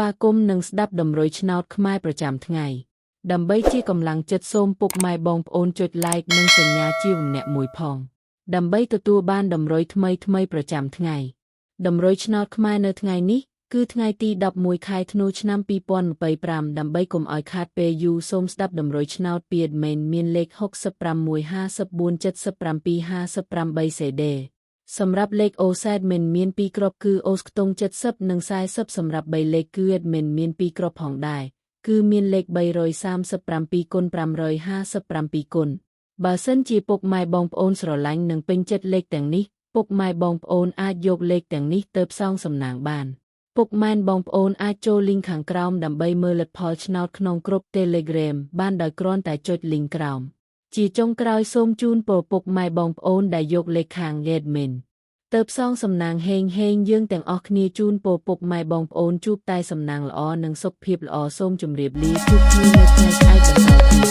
វាគមន៍និងស្ដាប់តម្រុយឆ្នោតខ្មែរប្រចាំថ្ងៃដើម្បីជាកម្លាំងចិត្តសូមពុកម៉ែបងប្អូនចុច like និងសញ្ញាជាម្នាក់មួយផងដើម្បីទទួលបានតម្រុយថ្មីប្រចាំថ្ងៃតម្រុយឆ្នោតខ្មែរនៅថ្ងៃនេះគឺថ្ងៃទី11ខែធ្នូឆ្នាំ2025ដើម្បីកុំឲ្យខាតពេលយូរសូមស្ដាប់តម្រុយឆ្នោតពី admin មានលេខ66547758 CD សម្រាប់លេខ OZ មិនមាន2គ្រាប់គឺ OZ ខ្ទង់70និង40សម្រាប់3លេខគឺ admin មាន2គ្រាប់ផងដែរគឺមានលេខ337x557គុណបើសិនជាពុកម៉ែបងប្អូនស្រឡាញ់និងពេញចិត្តលេខទាំងនេះពុកម៉ែបងប្អូនអាចយកលេខទាំងនេះទៅផ្សងសំណាងបានពុកម៉ែបងប្អូនអាចចូល link ខាងក្រោមដើម្បីមើលលទ្ធផលឆ្នោតក្នុងក្រុម Telegram បានដោយគ្រាន់តែចុច link ក្រោមជាចុងក្រោយសូមជូនពរពុកម៉ែបងប្អូនដែលយកលេខខាង admin ទៅផ្សងសំណាងហេងយើងទាំងអស់គ្នាជូនពរពុកម៉ែបងប្អូនជួបតែសំណាងល្អនិងសុខភាពល្អសូមជម្រាបលាជួបគ្នានៅថ្ងៃស្អែកបន្តទៀត